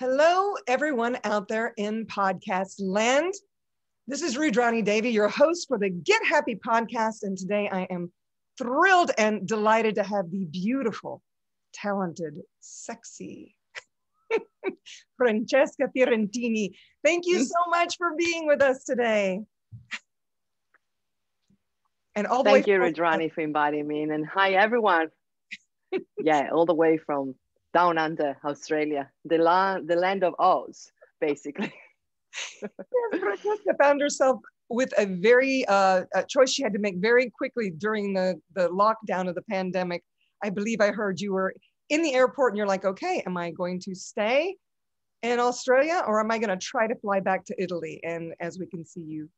Hello, everyone out there in podcast land. This is Rudrani Devi, your host for the Get Happy podcast. And today I am thrilled and delighted to have the beautiful, talented, sexy Francesca Fiorentini. Thank you so much for being with us today. And all the Thank you, Rudrani, for inviting me in. And hi, everyone. Yeah, all the way from down under Australia, the land of Oz, basically. Yes, Francesca found herself with a very a choice she had to make very quickly during the lockdown of the pandemic. I believe I heard you were in the airport and you're like, okay, am I going to stay in Australia or am I going to try to fly back to Italy? And as we can see, you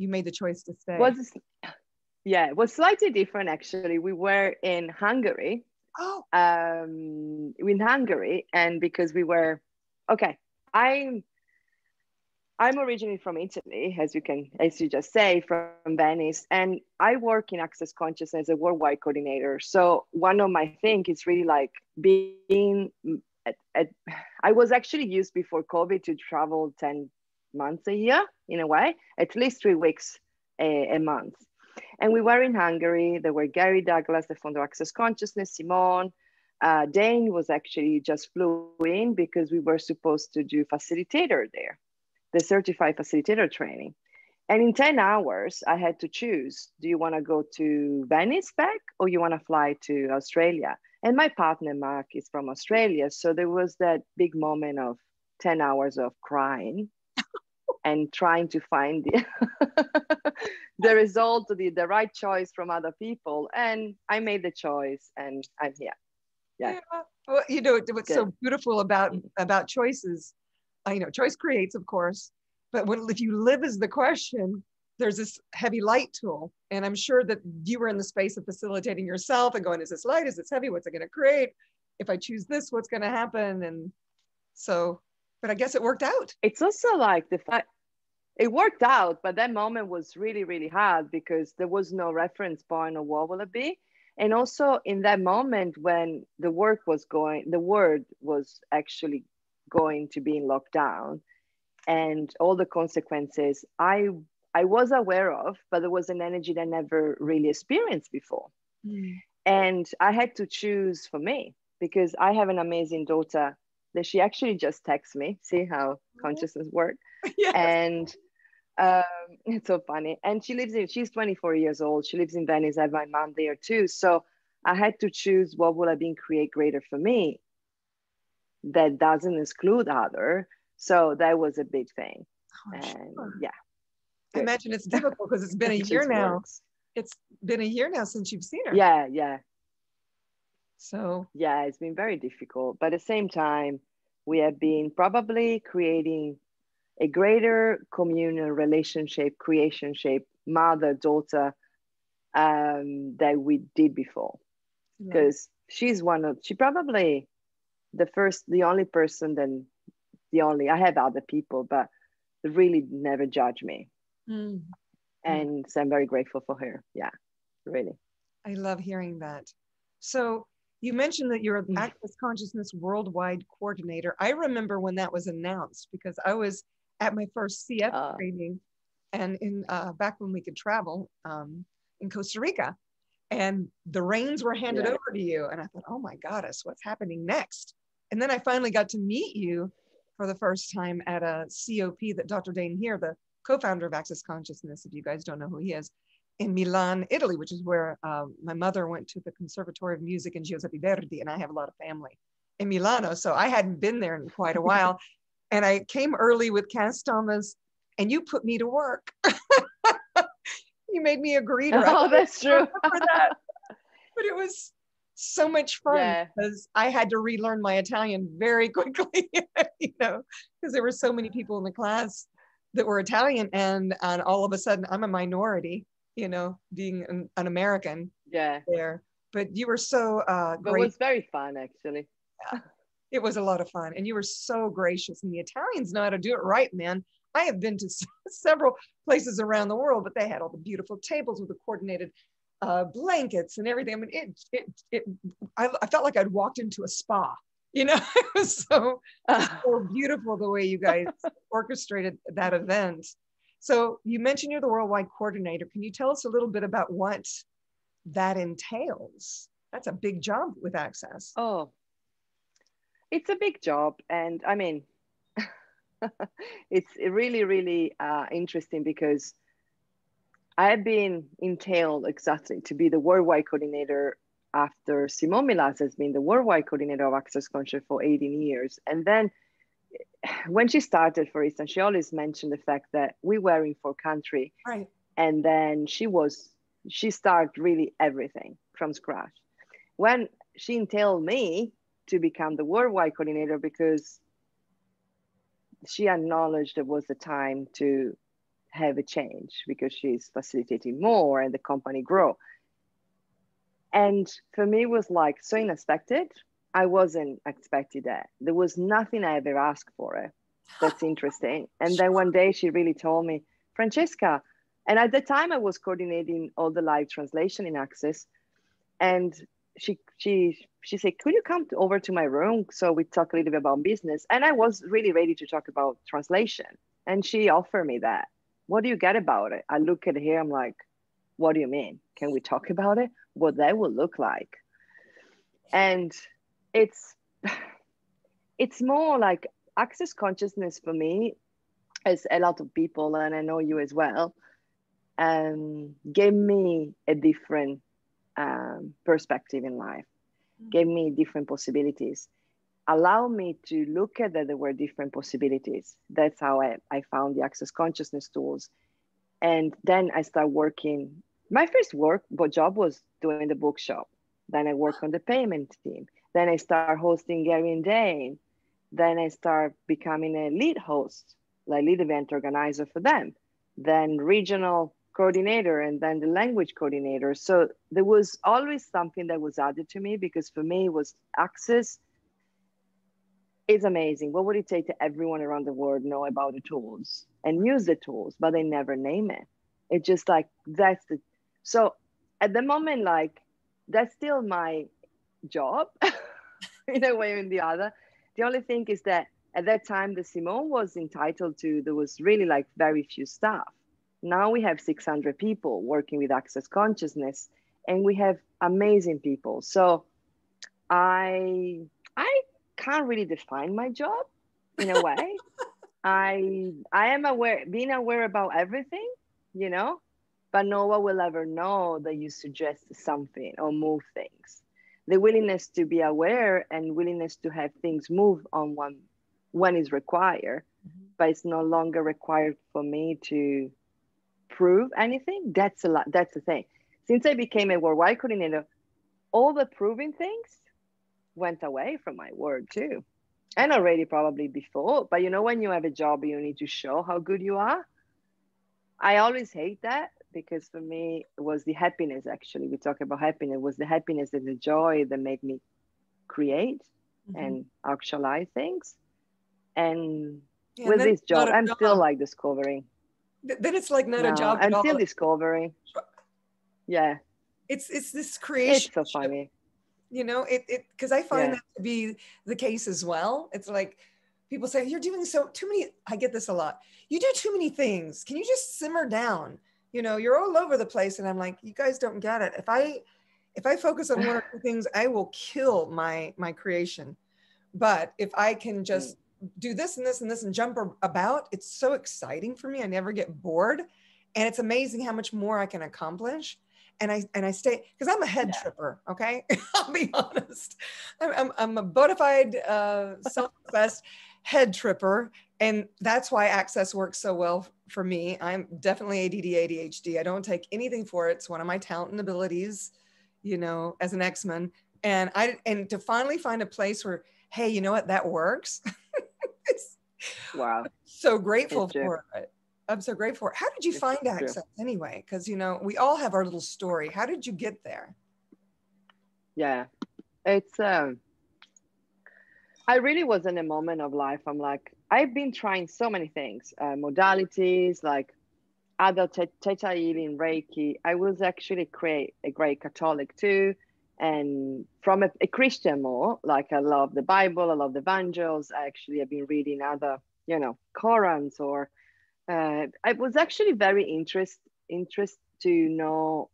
made the choice to stay. Yeah, it was slightly different, actually. We were in Hungary. Oh. In Hungary, and because we were, okay, I'm originally from Italy, as you just say, from Venice, and I work in Access Consciousness as a worldwide coordinator. So one of my things is really like being I was actually used before COVID to travel 10 months a year, in a way, at least 3 weeks a month. And we were in Hungary. There were Gary Douglas, the founder of Access Consciousness, Simone. Dane was actually just flew in because we were supposed to do facilitator there, the certified facilitator training. And in 10 hours, I had to choose, do you want to go to Venice back or you want to fly to Australia? And my partner, Mark, is from Australia. So there was that big moment of 10 hours of crying and trying to find the result, the right choice from other people. And I made the choice and I'm here. Yeah. Well, what's so beautiful about choices, choice creates, of course, but if you live as the question, there's this heavy light tool. And I'm sure that you were in the space of facilitating yourself and going, is this light? Is this heavy? What's it going to create? If I choose this, what's going to happen? And so, but I guess it worked out. It's also like the fact, it worked out, but that moment was really, really hard because there was no reference point of what will it be. And also in that moment when the world was actually going to be in lockdown and all the consequences I was aware of, but there was an energy that I never really experienced before. And I had to choose for me because I have an amazing daughter that she actually just texts me. See how consciousness works. Yes. And it's so funny. And she's 24 years old. She lives in Venice. I have my mom there too. So I had to choose what would have been create greater for me that doesn't exclude other. So that was a big thing. And sure. Yeah. I imagine it's difficult because it's been a year now. Works. It's been a year now since you've seen her. Yeah. So yeah, it's been very difficult. But at the same time, we have been probably creating a greater communal relationship, creation shape, mother-daughter that we did before. Because she's she probably the only person, I have other people, but they really never judge me. And so I'm very grateful for her. Yeah, really. I love hearing that. So you mentioned that you're an Access Consciousness Worldwide Coordinator. I remember when that was announced because I was at my first CF training and in back when we could travel in Costa Rica, and the reins were handed over to you. And I thought, oh my goddess, what's happening next? And then I finally got to meet you for the first time at a COP that Dr. Dane here, the co-founder of Access Consciousness, if you guys don't know who he is, in Milan, Italy, which is where my mother went to the Conservatory of Music in Giuseppe Verdi, and I have a lot of family in Milano. So I hadn't been there in quite a while. And I came early with Cass Thomas, and you put me to work. You made me a greeter. Oh, that's true. For that. But it was so much fun because I had to relearn my Italian very quickly, because there were so many people in the class that were Italian, and all of a sudden I'm a minority, being an American there. But you were so great. It was very fun, actually. Yeah. It was a lot of fun. And you were so gracious. And the Italians know how to do it right, man. I have been to several places around the world, but they had all the beautiful tables with the coordinated blankets and everything. I mean, I felt like I'd walked into a spa, You know, it was so beautiful the way you guys orchestrated that event. So you mentioned you're the worldwide coordinator. Can you tell us a little bit about what that entails? That's a big job with Access. Oh, it's a big job. And I mean, it's really, really interesting because I've been entailed exactly to be the worldwide coordinator after Simone Milas has been the worldwide coordinator of Access Conscious for 18 years. And then when she started, for instance, she always mentioned the fact that we were in 4 countries. Right. And then she started really everything from scratch. When she entailed me to become the worldwide coordinator, because she acknowledged it was the time to have a change because she's facilitating more and the company grow. And for me, it was like so unexpected. I wasn't expecting that. There was nothing I ever asked for it. That's interesting. And then one day she really told me, Francesca, and at the time I was coordinating all the live translation in Access. And she said, could you come over to my room so we talk a little bit about business? And I was really ready to talk about translation. And she offered me that. What do you get about it? I look at her, I'm like, what do you mean? Can we talk about it? What that will look like? And it's more like Access Consciousness for me, as a lot of people, and I know you as well, gave me a different perspective in life, gave me different possibilities, allow me to look at that there were different possibilities. That's how I found the Access Consciousness tools. And then I started working. My first job was doing the bookshop. Then I worked on the payment team. Then I started hosting Gary and Dane. Then I started becoming a lead host, like lead event organizer for them. Then regional coordinator, and then the language coordinator. So there was always something that was added to me, because for me it was Access is amazing. What would it take to everyone around the world know about the tools and use the tools, but they never name it? It's just like, so at the moment, like, that's still my job in a way or in the other. The only thing is that at that time, the Simone was entitled to, there was really like very few staff. Now we have 600 people working with Access Consciousness, and we have amazing people. So I can't really define my job in a way. I am being aware about everything, you know, but no one will ever know that you suggest something or move things. The willingness to be aware and willingness to have things move on when is required, but it's no longer required for me to prove anything. That's the thing. Since I became a worldwide coordinator, all the proving things went away from my word too. And already probably before, but you know, when you have a job, you need to show how good you are. I always hate that, because for me, it was the happiness, actually. We talk about happiness. It was the happiness and the joy that made me create and actualize things. And with this job, I'm still like discovering. Then it's like not a job at all. I'm still discovering. Yeah. It's this creation. It's so funny. You know, because I find that to be the case as well. It's like people say, you're doing too many. I get this a lot. You do too many things. Can you just simmer down? You know, you're all over the place. And I'm like, you guys don't get it. If I focus on one or two things, I will kill my creation. But if I can just do this and this and this and jump about, it's so exciting for me. I never get bored. And it's amazing how much more I can accomplish. And I stay, because I'm a head tripper, okay? I'll be honest. I'm a bona fide, self-professed head tripper. And that's why Access works so well for me. I'm definitely ADD, ADHD. I don't take anything for it. It's one of my talent and abilities, you know, as an X-Men. And to finally find a place where, hey, you know what, that works. Wow. So grateful for it. I'm so grateful. How did you find Access anyway? Because, you know, we all have our little story. How did you get there? Yeah, it's, I really was in a moment of life. I'm like, I've been trying so many things, modalities, like adult theta healing, Reiki. I was actually a great Catholic too. And from a Christian more, like I love the Bible, I love the Evangels. I actually have been reading other, Korans, or I was actually very interested to know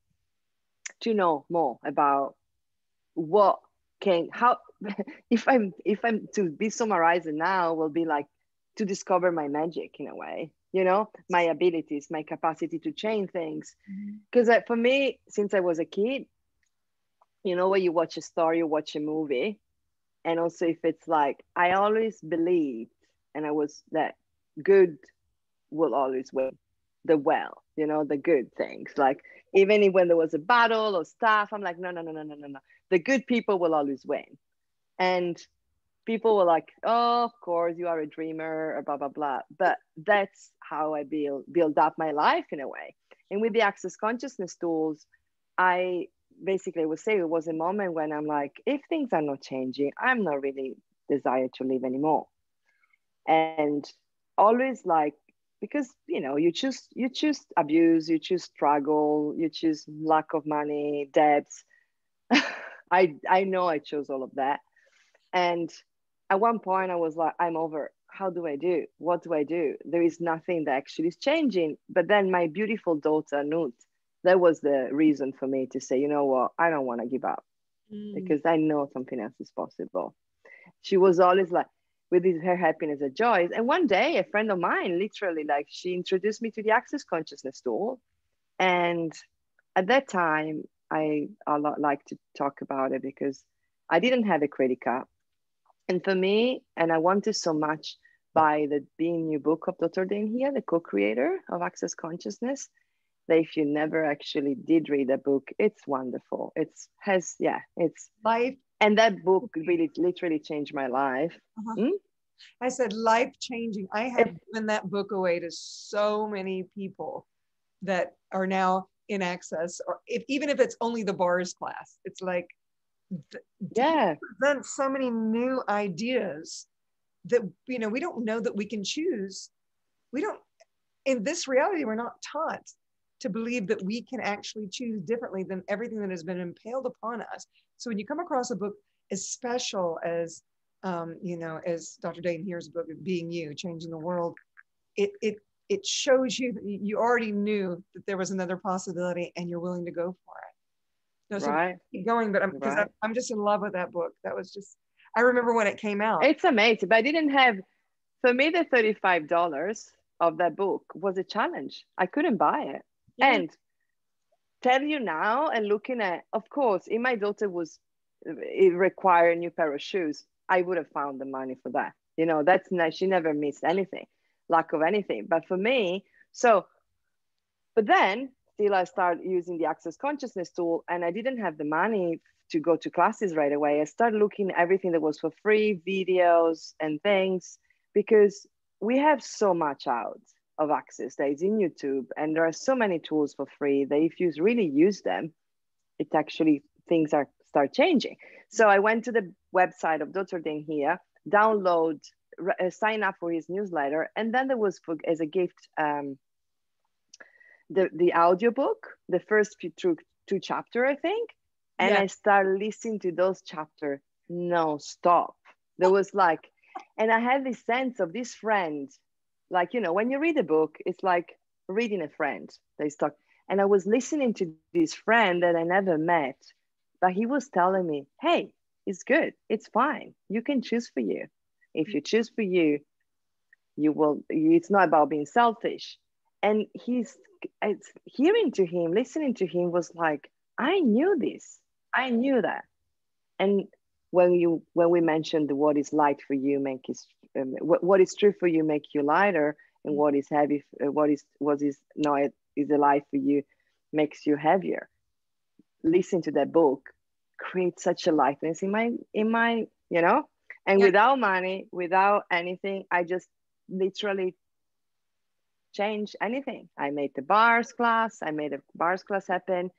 more about what can how if I'm to be summarizing now, will be like to discover my magic in a way, my abilities, my capacity to change things. Because for me, since I was a kid, when you watch a story, you watch a movie, and also if it's like, I always believed, and I was that good will always win, the good things. Like, even when there was a battle or stuff, I'm like, no, no, no, no, no, no, no. The good people will always win. And people were like, oh, of course, you are a dreamer, or blah, blah, blah. But that's how I build up my life in a way. And with the Access Consciousness tools, I basically would say it was a moment when I'm like, if things are not changing, I'm not really desired to live anymore. And always like, because you choose abuse, you choose struggle, you choose lack of money, debts. I know I chose all of that. And at one point I was like, I'm over. How do I do? What do I do? There is nothing that actually is changing. But then my beautiful daughter Nut, that was the reason for me to say, you know what, I don't want to give up, because I know something else is possible. She was always like, with her happiness and joys. And one day, a friend of mine, literally, like, she introduced me to the Access Consciousness tool. And at that time, I like to talk about it because I didn't have a credit card. And for me, and I wanted so much by the Being New book of Dr. Dane here, the co-creator of Access Consciousness, that if you never actually did read the book, it's wonderful. It's life. And that book really literally changed my life. I said life changing. I have given that book away to so many people that are now in Access, or even if it's only the bars class. It's like, present so many new ideas that we don't know that we can choose. We don't, in this reality, we're not taught to believe that we can actually choose differently than everything that has been impaled upon us. So when you come across a book as special as as Dr. Dayton here's book of Being You, Changing the World, it shows you that you already knew that there was another possibility and you're willing to go for it. So right. Keep going, but I'm just in love with that book. That was just, I remember when it came out. It's amazing, but I didn't have, for me, the $35 of that book was a challenge. I couldn't buy it. And tell you now, and looking at, of course, if my daughter it required a new pair of shoes, I would have found the money for that. That's not, she never missed anything, lack of anything. But for me, but then still I started using the Access Consciousness tool, and I didn't have the money to go to classes right away. I started looking at everything that was for free, videos and things, because we have so much out of Access that is in YouTube, and there are so many tools for free that if you really use them, it actually, things start changing. So I went to the website of Dr. Dane here, sign up for his newsletter, and then there was as a gift the audiobook, the first two chapters, I think. And I started listening to those chapters non-stop. There was like, and I had this sense of this friend, like, when you read a book, it's like reading a friend. They talk. And I was listening to this friend that I never met, but he was telling me, hey, it's good. It's fine. You can choose for you. If you choose for you, it's not about being selfish. And listening to him was like, I knew this. I knew that. And when we mentioned what is light for you what is true for you make you lighter, and what is heavy, what is not is a light for you makes you heavier. Listen to that book creates such a lightness in my and without money, without anything, I just literally change anything. I made a bars class happen,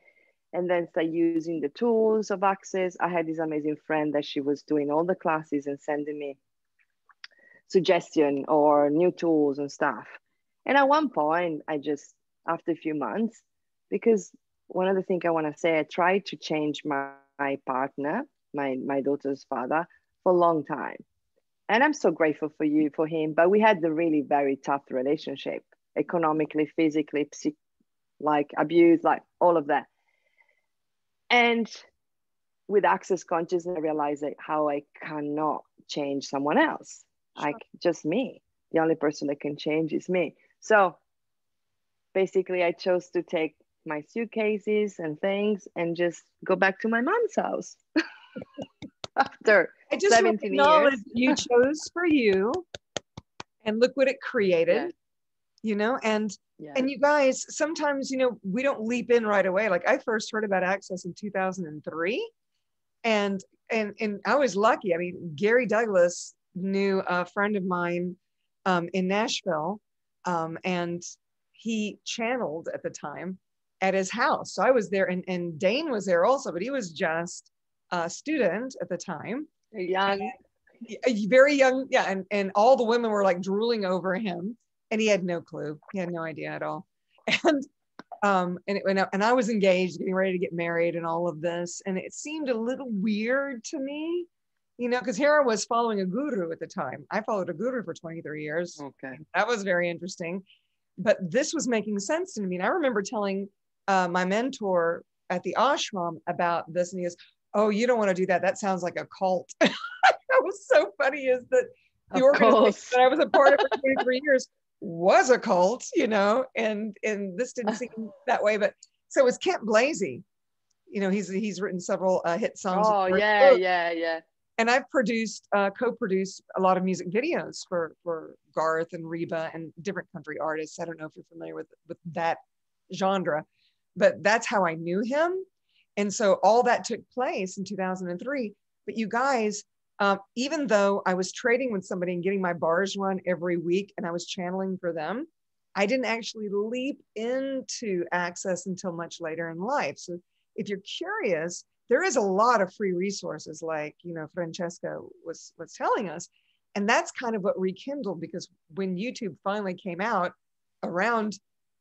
and then start using the tools of Access. I had this amazing friend that she was doing all the classes and sending me suggestion or new tools and stuff. And at one point, I after a few months, because one of the things I want to say, I tried to change my my partner, my daughter's father, for a long time. And I'm so grateful for him. But we had a really very tough relationship, economically, physically, like abuse, like all of that. And with access consciousness, I realized that how I cannot change someone else. Sure. Like just me. The only person that can change is me. So basically I chose to take my suitcases and things and just go back to my mom's house after I just want to 17 acknowledge years. you chose for you, and look what it created. Yeah. You know, and Yeah. and you guys, sometimes, you know, we don't leap in right away. Like I first heard about Access in 2003, and I was lucky. I mean, Gary Douglas knew a friend of mine in Nashville, and he channeled at the time at his house. So I was there, and Dane was there also, but he was just a student at the time. Young. Very young. Yeah. And all the women were like drooling over him, and he had no clue. He had no idea at all. And I was engaged, getting ready to get married and all of this. And it seemed a little weird to me, you know, because here I was following a guru at the time. I followed a guru for 23 years. Okay. That was very interesting. But this was making sense to me. And I remember telling my mentor at the ashram about this, and he goes, "Oh, you don't want to do that. That sounds like a cult." That was so funny, is that the organization that I was a part of for 23 years was a cult, you know, and this didn't seem that way. But so it was Kent Blasey, you know, he's written several hit songs. Oh, yeah. And I've co-produced a lot of music videos for Garth and Reba and different country artists. I don't know if you're familiar with that genre, but that's how I knew him. And so all that took place in 2003. But you guys, even though I was trading with somebody and getting my bars run every week and I was channeling for them, I didn't actually leap into Access until much later in life. So if you're curious, there is a lot of free resources, like, you know, Francesca was telling us. And that's kind of what rekindled, because when YouTube finally came out around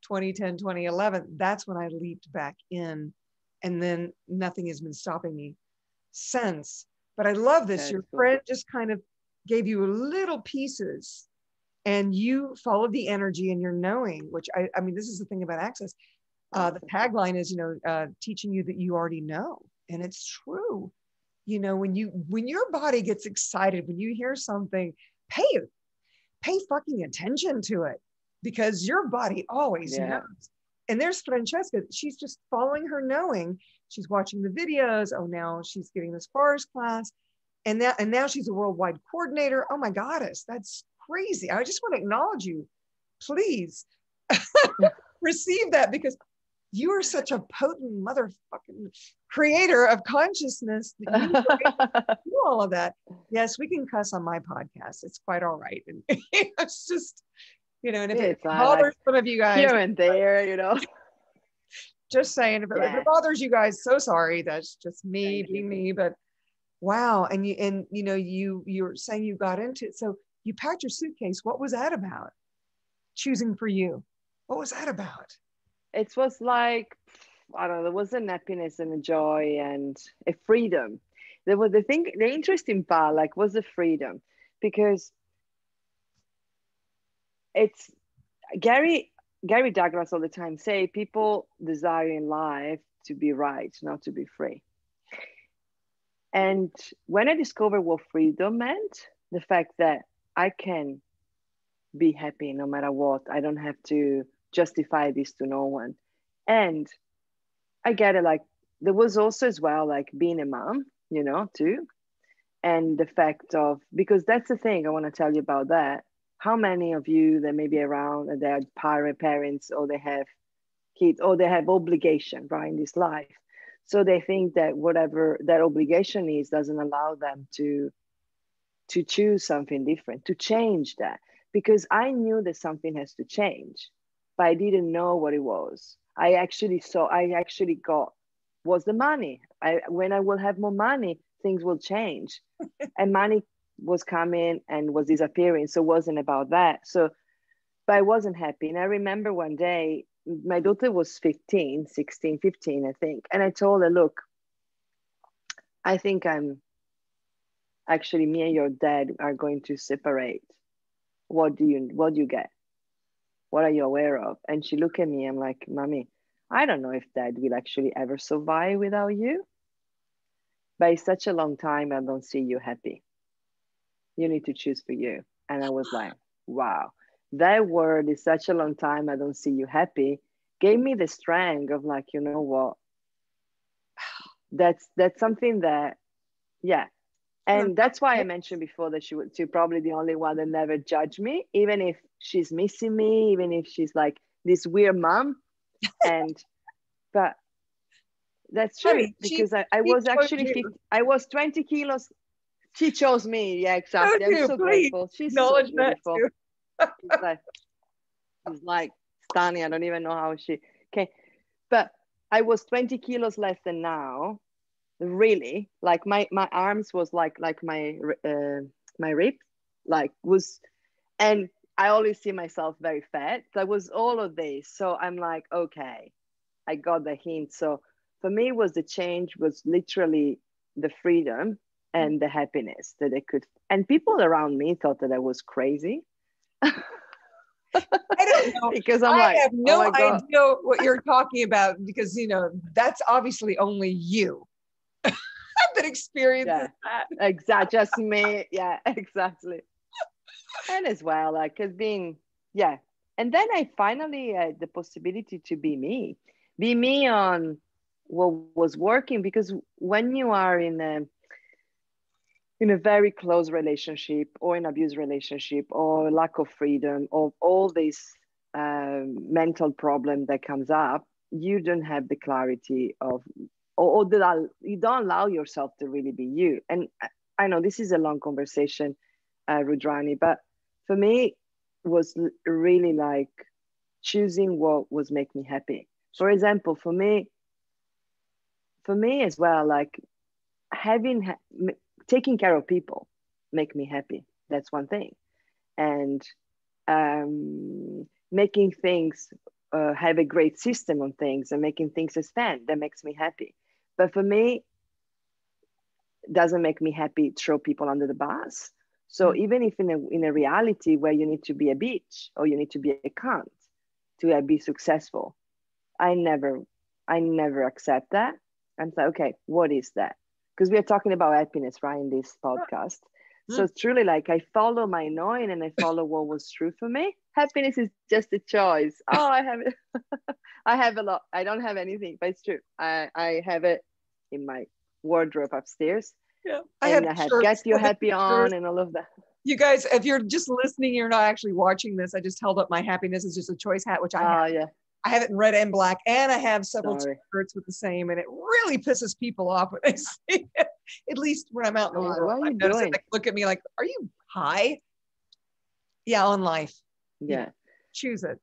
2010, 2011, that's when I leaped back in. And then nothing has been stopping me since. But I love this. Your friend just kind of gave you little pieces, and you followed the energy and your knowing, which I mean, this is the thing about Access. The tagline is, you know, teaching you that you already know. And it's true. You know, when your body gets excited, when you hear something, pay fucking attention to it, because your body always knows. And there's Francesca. She's just following her knowing. She's watching the videos. Oh, now she's getting this bars class. And now she's a worldwide coordinator. Oh my goddess, that's crazy. I just want to acknowledge you. Please receive that, because you are such a potent motherfucking creator of consciousness that you do all of that. Yes, we can cuss on my podcast. It's quite all right. And it's just, you know, and if it bothers some of you guys here and there, you know, just saying, if it bothers you guys, so sorry. That's just me being me. But wow. And you know, you're saying you got into it. So you packed your suitcase. What was that about? Choosing for you. What was that about? It was like, I don't know, there was an happiness and a joy and a freedom. There was the interesting part, like, was the freedom, because it's Gary Douglas all the time say people desire in life to be right, not to be free. And when I discovered what freedom meant, the fact that I can be happy no matter what, I don't have to justify this to no one. And I get it, like, there was also as well, like, being a mom, you know, too. And the fact of, because that's the thing I want to tell you about that. How many of you that may be around and they're parents, or they have kids, or they have obligation, right, in this life. So they think that whatever that obligation is doesn't allow them to choose something different, to change that. Because I knew that something has to change, but I didn't know what it was. I actually got was the money. When I will have more money, things will change. And money was coming and was disappearing. So it wasn't about that. So, but I wasn't happy. And I remember one day, my daughter was 15, I think. And I told her, look, I think I'm actually, me and your dad are going to separate. What do you get? What are you aware of? And she looked at me, I'm like, Mommy, I don't know if Dad will actually ever survive without you. But it's such a long time I don't see you happy. You need to choose for you. And I was like, wow, that word is such a long time I don't see you happy. Gave me the strength of like, you know what? That's something that, yeah. And that's why I mentioned before that she probably the only one that never judged me, even if she's missing me, even if she's like this weird mom. And but that's true, Honey, because I was actually 50, I was 20 kilos. She chose me. Yeah, exactly. I'm so grateful. She's so acknowledge that beautiful. too. She's like stunning. I don't even know how she came. But I was 20 kilos less than now. Really, like my arms was like my rib, like was, and I always see myself very fat. That was all of this. So I'm like, okay, I got the hint. So for me, was the change was literally the freedom and the happiness that I could. And people around me thought that I was crazy. I don't know. Because I'm I like, have oh no my God. idea what you're talking about, because that's obviously only you. I've been experiencing that. Exactly, just me. Yeah, exactly. And as well, like, has been, yeah. And then I finally had the possibility to be me on what was working, because when you are in a very close relationship or an abuse relationship or lack of freedom or all this mental problem that comes up, you don't have the clarity of, or that you don't allow yourself to really be you. And I know this is a long conversation, Rudrani, but for me was really like choosing what was make me happy. For example, for me as well, like having taking care of people make me happy. That's one thing. And making things, have a great system on things and making things stand, that makes me happy. But for me, doesn't make me happy throw people under the bus. So even if in a reality where you need to be a bitch or you need to be a cunt to be successful, I never accept that. I'm like, okay, what is that? Because we are talking about happiness, right, in this podcast. So it's truly like I follow my knowing and I follow what was true for me. Happiness is just a choice. Oh, I have it. I have a lot. I don't have anything, but it's true. I have it in my wardrobe upstairs. Yeah, I have shirts. Get Your Happy On and all of that. You guys, if you're just listening, you're not actually watching this. I just held up my happiness is just a choice hat, which I have. Yeah. I have it in red and black, and I have several shirts with the same, and it really pisses people off when they see it. At least when I'm out in the world, what are you I've noticed doing? that they look at me like, "Are you high?" Yeah, on life. Yeah, choose it.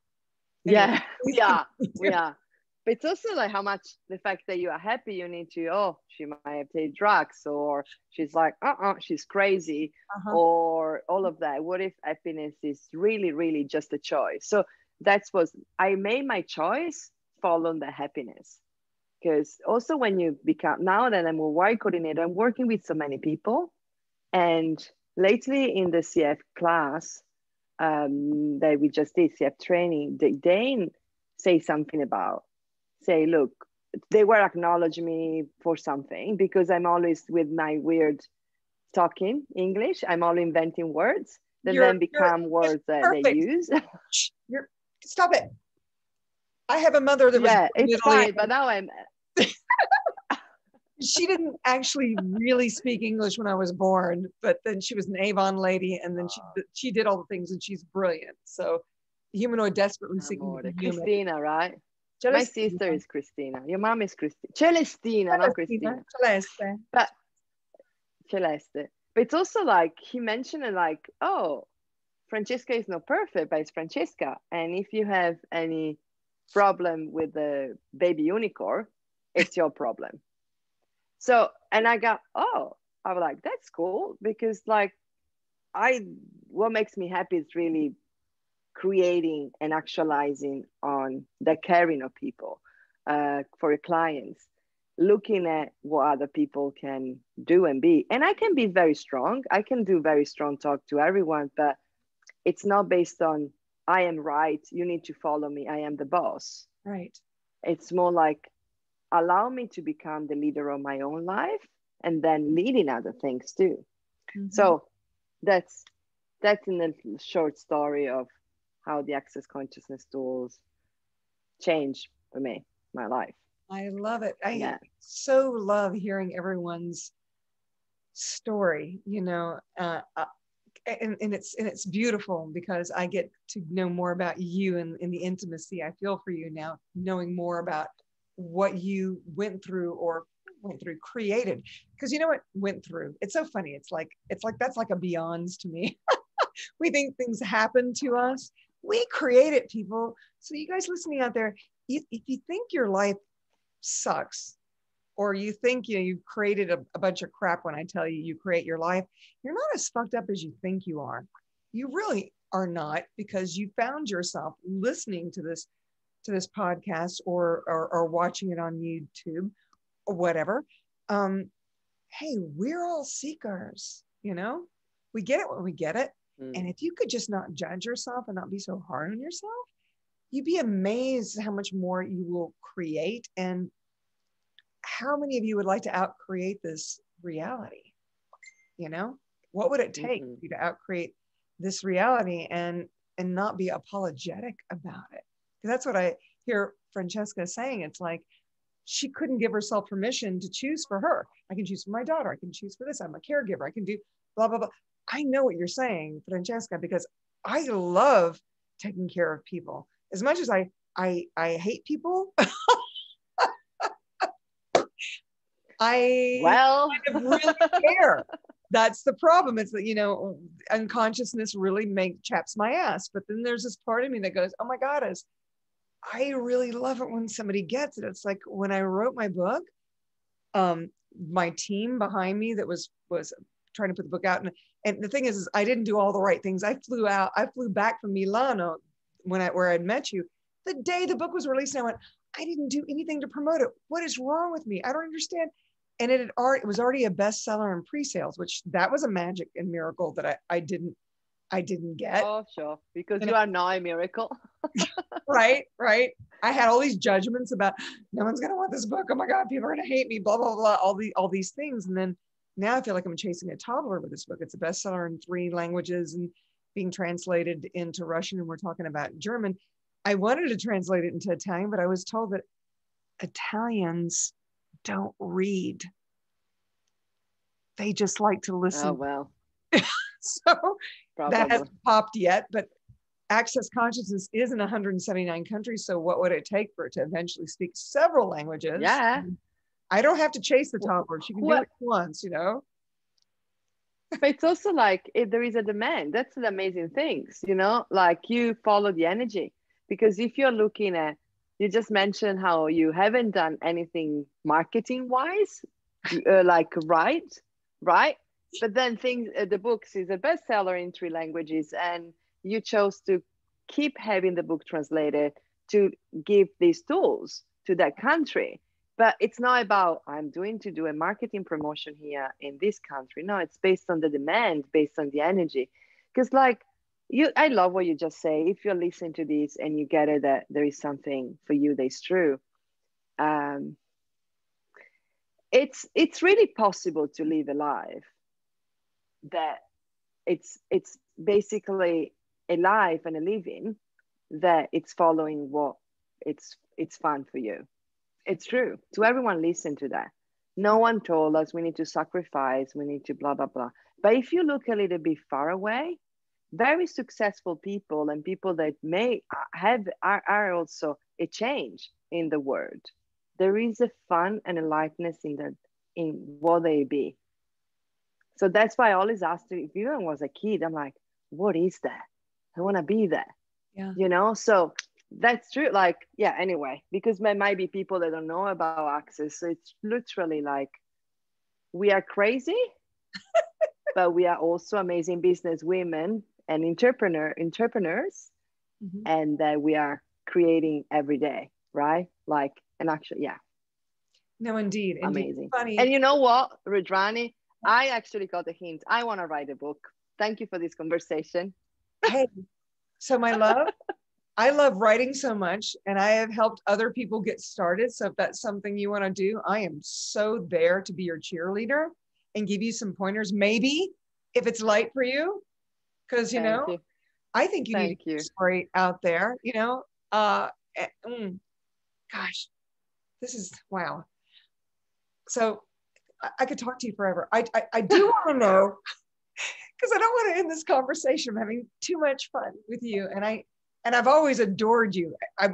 Anyway, yeah, we are. But it's also like how much the fact that you are happy, you need to, she might have taken drugs, or she's like, she's crazy, or all of that. What if happiness is really, really just a choice? So I made my choice follow the happiness. Because also when you become, now that I'm a Y coordinator, I'm working with so many people. And lately in the CF class that we just did, CF training, they say, look, they were acknowledging me for something, because I'm always with my weird talking English. I'm all inventing words that then become words that they use. Stop it. I have a mother that was it's fine, but now I'm she didn't actually really speak English when I was born, but then she was an Avon lady, and then she did all the things, and she's brilliant. So humanoid desperately seeking to be human. Christina, right? My sister is Christina. Your mom is Celestina, not Christina. Celeste. But Celeste. But it's also like he mentioned it, like, oh, Francesca is not perfect, but it's Francesca. And if you have any problem with the baby unicorn, it's your problem. So, and I got, I was like, that's cool, because like what makes me happy is really creating and actualizing on the caring of people for your clients. looking at what other people can do and be. And I can be very strong. I can do very strong talk to everyone, but it's not based on I am right, you need to follow me, I am the boss. Right. It's more like allow me to become the leader of my own life and then leading other things too. Mm-hmm. So that's in a short story of how the access consciousness tools change for me, my life. I love it. I so love hearing everyone's story, you know, and it's beautiful because I get to know more about you and the intimacy I feel for you now, knowing more about what you went through created. Because you know what went through? It's so funny. It's like that's like a beyonds to me. We think things happen to us. We create it, people. So you guys listening out there, if you think your life sucks, or you think you created a bunch of crap when I tell you create your life, you're not as fucked up as you think you are. You really are not, because you found yourself listening to this podcast or watching it on YouTube or whatever. Hey, we're all seekers, you know? We get it when we get it. And if you could just not judge yourself and not be so hard on yourself, you'd be amazed how much more you will create. And how many of you would like to outcreate this reality? You know, what would it take for you to outcreate this reality and not be apologetic about it? Because that's what I hear Francesca saying. It's like she couldn't give herself permission to choose for her. I can choose for my daughter. I can choose for this. I'm a caregiver. I can do blah, blah, blah. I know what you're saying, Francesca, because I love taking care of people. As much as I hate people, I kind of really care. That's the problem. It's that, you know, unconsciousness really chaps my ass. But then there's this part of me that goes, oh my God, I really love it when somebody gets it. It's like when I wrote my book, my team behind me that was trying to put the book out. And the thing is I didn't do all the right things. I flew back from Milano where I'd met you. The day the book was released, and I went, I didn't do anything to promote it. What is wrong with me? I don't understand. And it was already a bestseller in pre-sales, which that was a magic and miracle that I didn't get. Oh, sure. Because you are now a miracle. Right. I had all these judgments about no one's going to want this book. Oh my God, people are going to hate me, blah, blah, blah, all these things. And then now I feel like I'm chasing a toddler with this book. It's a bestseller in 3 languages and being translated into Russian. And we're talking about German. I wanted to translate it into Italian, but I was told that Italians don't read. They just like to listen. Oh, well. So probably. That hasn't popped yet, but Access Consciousness is in 179 countries. So what would it take for it to eventually speak several languages? Yeah. I don't have to chase the toddler. She can do it once, you know? But it's also like if there is a demand, that's the amazing things, you know, like you follow the energy. Because if you're looking at, you just mentioned how you haven't done anything marketing wise, right? But then the books is a bestseller in 3 languages, and you chose to keep having the book translated to give these tools to that country. But it's not about I'm to do a marketing promotion here in this country. No, it's based on the demand, based on the energy. Because I love what you just say. If you're listening to this and you get it that there is something for you that's true, it's really possible to live a life that it's basically a life and a living that it's following what it's fun for you. It's true. To everyone listen to that. No one told us we need to sacrifice, we need to blah, blah, blah. But if you look a little bit far away, very successful people and people that are also a change in the world. There is a fun and a lightness in what they be. So that's why I always asked you, if even was a kid, I'm like, what is that? I want to be that. Yeah. You know, so that's true. Anyway, because there might be people that don't know about Access. So it's literally like, we are crazy, but we are also amazing business women and entrepreneurs, and that we are creating every day, right? And actually, yeah. No, indeed. Amazing. Funny. And you know what, Rudrani? I actually got a hint. I want to write a book. Thank you for this conversation. Hey, so my love, I love writing so much, and I have helped other people get started. So if that's something you want to do, I am so there to be your cheerleader and give you some pointers, maybe if it's light for you, because I think you need to get your story out there. Gosh, this is wow. So I could talk to you forever. I do want to know, because I don't want to end this conversation. I'm having too much fun with you, and I've always adored you. I've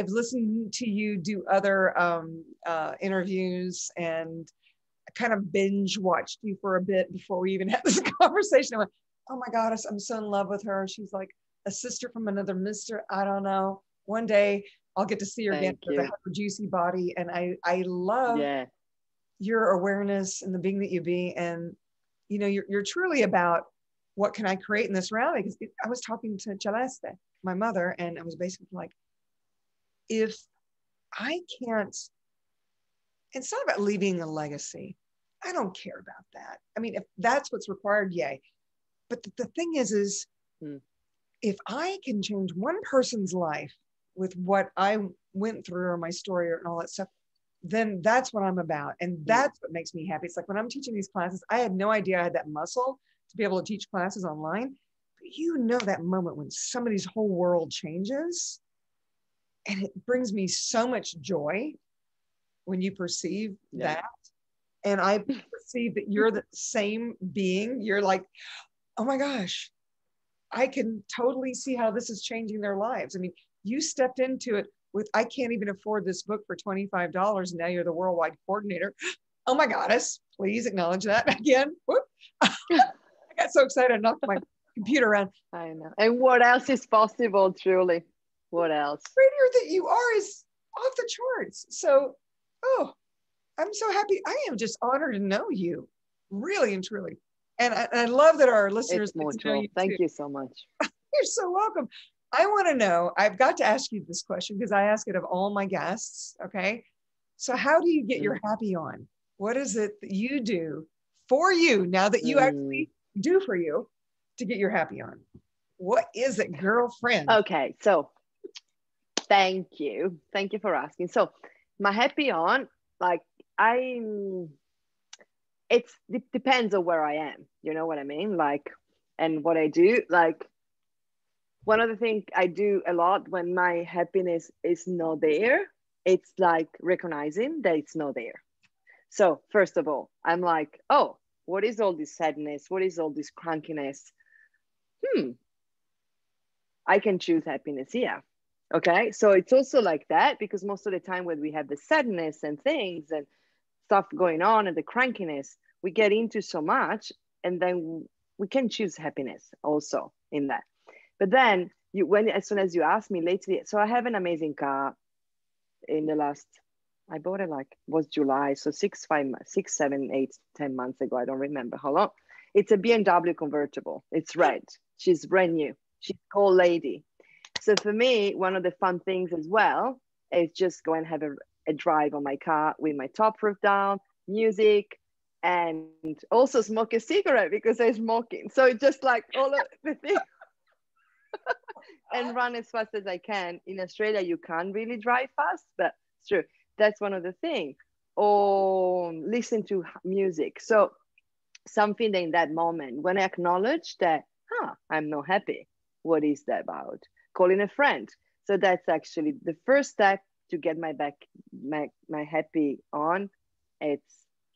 listened to you do other interviews, and I kind of binge watched you for a bit before we even had this conversation. I went, oh my God, I'm so in love with her. She's like a sister from another mister. I don't know. One day I'll get to see her again with a juicy body. And I love your awareness and the being that you be. And, you're truly about what can I create in this reality? Because I was talking to Celeste, my mother, and I was basically like, if I can't, it's not about leaving a legacy. I don't care about that. I mean, if that's what's required, yay. But the thing is if I can change one person's life with what I went through or my story and all that stuff, then that's what I'm about. And that's what makes me happy. It's like when I'm teaching these classes, I had no idea I had that muscle to be able to teach classes online. But that moment when somebody's whole world changes, and it brings me so much joy when you perceive that. And I perceive that you're the same being. You're like, oh my gosh, I can totally see how this is changing their lives. I mean, you stepped into it with, I can't even afford this book for $25. And now you're the worldwide coordinator. Oh my goddess, please acknowledge that again. Whoop. I got so excited, I knocked my computer around. I know. And what else is possible, truly? What else? Greater that you are is off the charts. So, I'm so happy. I am just honored to know you, really and truly. And I love that our listeners get to know you. Thank you so much. You're so welcome. I want to know, I've got to ask you this question because I ask it of all my guests. Okay. So how do you get your happy on? What is it that you do for you now that you actually do for you to get your happy on? What is it, girlfriend? Okay. So thank you. Thank you for asking. So my happy on, like it depends on where I am. You know what I mean? Like, and what I do, like one of the things I do a lot when my happiness is not there, it's like recognizing that it's not there. So first of all, I'm like, oh, what is all this sadness? What is all this crankiness? I can choose happiness here. Okay. So it's also like that, because most of the time when we have the sadness and things and stuff going on and the crankiness, we get into so much, and then we can choose happiness also in that. But then as soon as you ask me lately, so I have an amazing car in the last, I bought it was July. So 6, 7, 8, 10 months ago. I don't remember how long. It's a BMW convertible. It's red. She's brand new. She's a old lady. So for me, one of the fun things as well is just go and have a drive on my car with my top roof down, music, and also smoke a cigarette because I'm smoking. So just like all of the things. And run as fast as I can. In Australia, you can't really drive fast, but it's true. That's one of the things. Or listen to music. So something that in that moment, when I acknowledge that, I'm not happy. What is that about? Calling a friend. So that's actually the first step to get my happy on. It's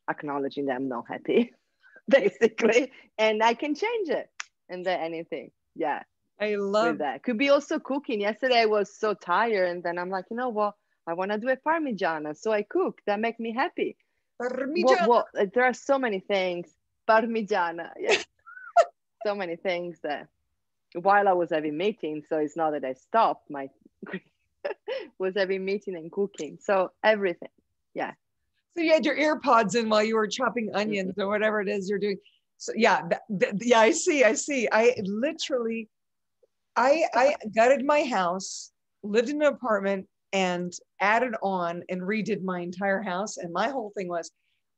acknowledging that I'm not happy, basically, and I can change it. And then anything, I love that. Could be also cooking. Yesterday I was so tired, and then I'm like, you know what? I want to do a parmigiana, so I cook. That makes me happy. What? There are so many things. Parmigiana, so many things that while I was having meetings, so it's not that I stopped my was having meeting and cooking. So everything, So you had your ear pods in while you were chopping onions or whatever it is you're doing. So I see. I literally, I gutted my house, lived in an apartment, and added on and redid my entire house. And my whole thing was,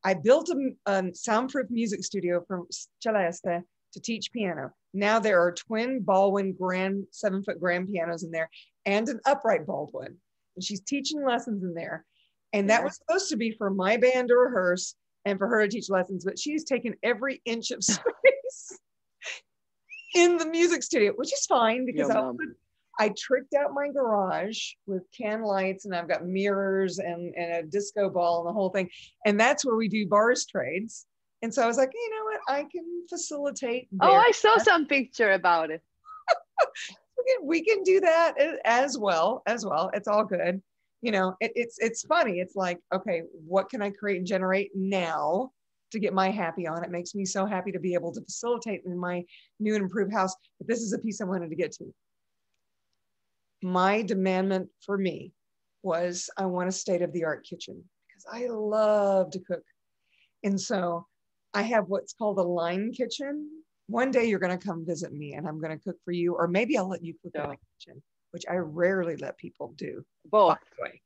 I built a soundproof music studio from Celeste to teach piano. Now there are twin Baldwin 7-foot grand pianos in there and an upright Baldwin. And she's teaching lessons in there. And that was supposed to be for my band to rehearse and for her to teach lessons, but she's taken every inch of space in the music studio, which is fine because I tricked out my garage with can lights, and I've got mirrors and a disco ball and the whole thing. And that's where we do bars trades. And so I was like, you know what? I can facilitate. I saw some picture about it. We can do that as well. It's all good. You know, it's funny. It's like, okay, what can I create and generate now to get my happy on? It makes me so happy to be able to facilitate in my new and improved house. But this is a piece I wanted to get to. My demandment for me was I want a state-of-the-art kitchen because I love to cook. And so I have what's called a line kitchen. One day you're going to come visit me and I'm going to cook for you, or maybe I'll let you cook in my kitchen, which I rarely let people do. Both. By the way.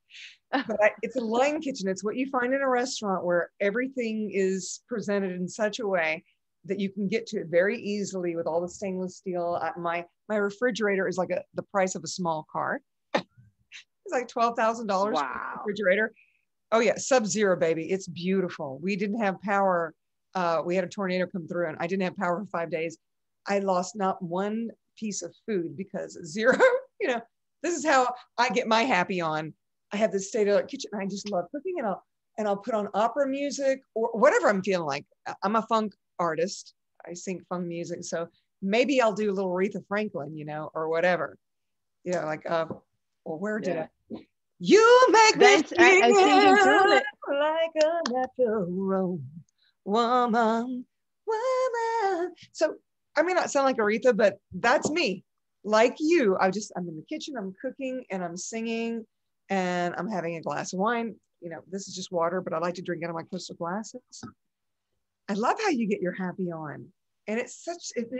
But it's a line kitchen. It's what you find in a restaurant where everything is presented in such a way that you can get to it very easily with all the stainless steel. My refrigerator is like the price of a small car. It's like $12,000 for a refrigerator. Oh yeah, Sub-Zero, baby. It's beautiful. We didn't have power. We had a tornado come through and I didn't have power for 5 days. I lost not one piece of food because zero, you know, this is how I get my happy on. I have this state-of-the-art kitchen. I just love cooking, and I'll put on opera music or whatever I'm feeling like. I'm a funk artist. I sing funk music. So maybe I'll do a little Aretha Franklin, you know, or whatever, you know, like, well, where did I? You make me feel like a natural woman. So I may not sound like Aretha, but that's me. Like you, I'm in the kitchen, I'm cooking and I'm singing and I'm having a glass of wine. You know, this is just water, but I like to drink out of my crystal glasses. I love how you get your happy on. And it's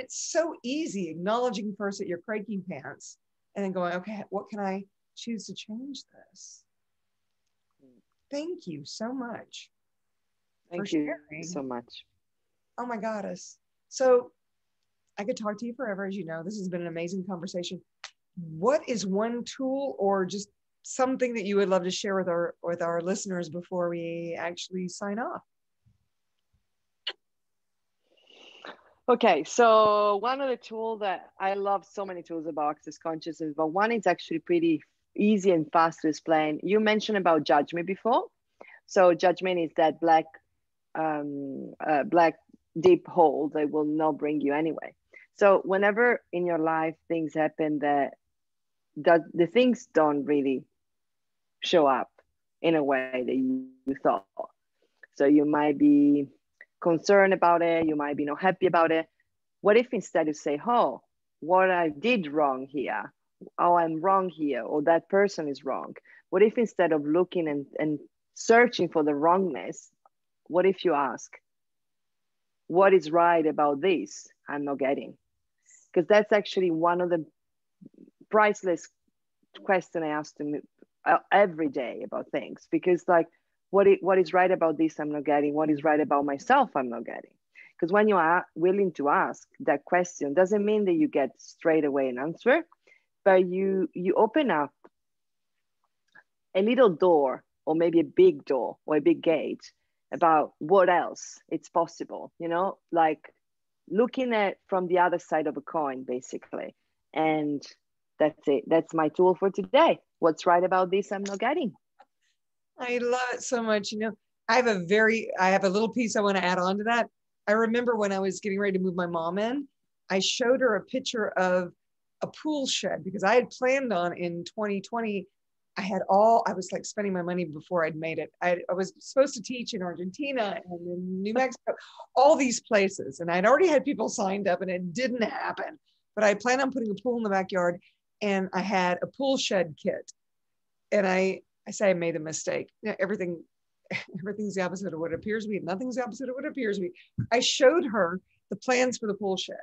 so easy acknowledging first that you're cranky pants and then going, okay, what can I choose to change this? Thank you so much. Thank you so much. Oh my goddess. So I could talk to you forever, as you know. This has been an amazing conversation. What is one tool or just something that you would love to share with our listeners before we actually sign off? Okay, so one of the tools that I love, so many tools about access consciousness, but one is actually pretty easy and fast to explain. You mentioned about judgment before. So judgment is that black deep hole that will not bring you anywhere. So whenever in your life things happen that the things don't really show up in a way that you thought. So you might be concerned about it, you might be not happy about it. What if instead you say, oh, what I did wrong here, oh, I'm wrong here, or that person is wrong. What if instead of looking and searching for the wrongness, what if you ask, what is right about this I'm not getting? Because that's actually one of the priceless questions I ask to me every day about things. Because like, what is right about this I'm not getting? What is right about myself I'm not getting? Because when you are willing to ask that question, doesn't mean that you get straight away an answer, but you open up a little door, or maybe a big door or a big gate about what else it's possible, you know, like looking at from the other side of a coin, basically. And that's it. That's my tool for today. What's right about this I'm not getting? I love it so much. You know, I have a little piece I want to add on to that. I remember when I was getting ready to move my mom in, I showed her a picture of a pool shed because I had planned on in 2020. I was like spending my money before I'd made it. I was supposed to teach in Argentina and in New Mexico, all these places. And I'd already had people signed up and it didn't happen. But I planned on putting a pool in the backyard and I had a pool shed kit. And I say I made a mistake. You know, everything's the opposite of what it appears to be. Nothing's the opposite of what it appears to be. I showed her the plans for the pool shed.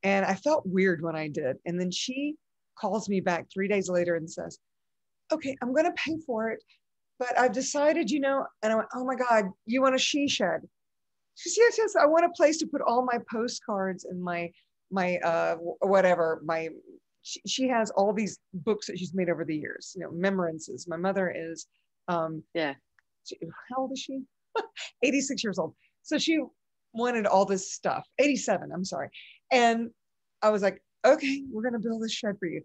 And I felt weird when I did. And then she calls me back 3 days later and says, okay, I'm going to pay for it, but I've decided, you know, and I went, oh my God, you want a she shed? She says, yes, yes, I want a place to put all my postcards and whatever, she has all these books that she's made over the years, you know, memorances. My mother is, Yeah. how old is she? 86 years old. So she wanted all this stuff, 87, I'm sorry. And I was like, okay, we're going to build this shed for you.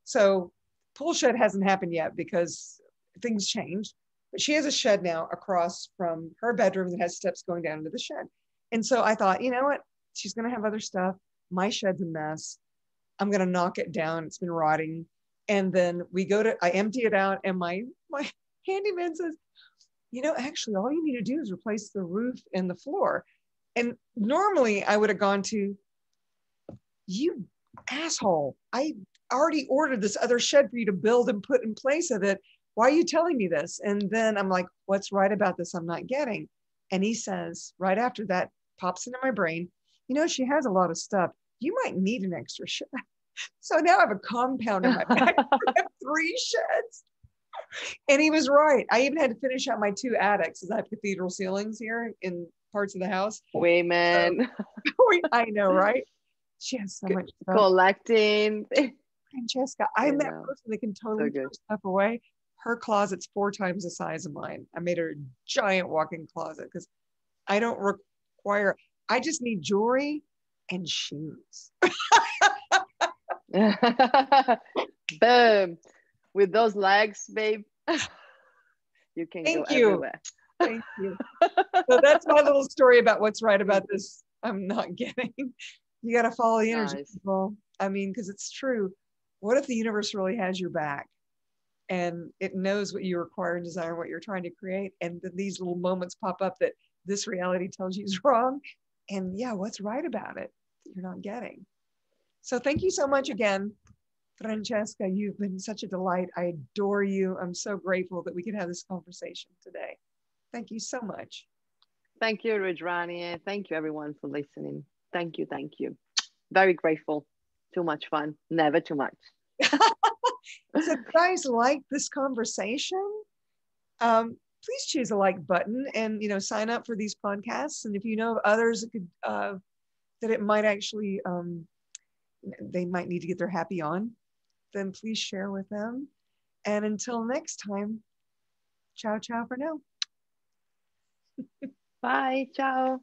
So pool shed hasn't happened yet because things changed. But she has a shed now across from her bedroom that has steps going down into the shed. And so I thought, you know what? She's going to have other stuff. My shed's a mess. I'm going to knock it down. It's been rotting. And then I empty it out, and my handyman says, you know, actually, all you need to do is replace the roof and the floor. And normally I would have gone to, you asshole, I already ordered this other shed for you to build and put in place of it. Why are you telling me this? And then I'm like, what's right about this I'm not getting? And he says, right after that pops into my brain, you know, she has a lot of stuff. You might need an extra shed. So now I have a compound in my back. I have 3 sheds. And he was right. I even had to finish out my 2 attics, as I have cathedral ceilings here in parts of the house. Women. So, I know, right? She has so much stuff. Collecting. Francesca, I'm that person that can totally throw stuff away. Her closet's 4 times the size of mine. I made her a giant walk-in closet because I don't require, I just need jewelry and shoes. Boom. With those legs, babe, you can go everywhere. Thank you. So that's my little story about what's right about this I'm not getting. You got to follow the energy, people. I mean, because it's true. What if the universe really has your back and it knows what you require and desire and what you're trying to create? And then these little moments pop up that this reality tells you is wrong. And yeah, what's right about it that you're not getting? So thank you so much again, Francesca. You've been such a delight. I adore you. I'm so grateful that we could have this conversation today. Thank you so much. Thank you, Rudrani. Thank you, everyone, for listening. Thank you. Thank you. Very grateful. Too much fun. Never too much. So if you guys like this conversation, please choose a like button and, you know, sign up for these podcasts. And if you know of others that could, that it might actually, they might need to get their happy on, then please share with them. And until next time, ciao, ciao for now. Bye. Ciao.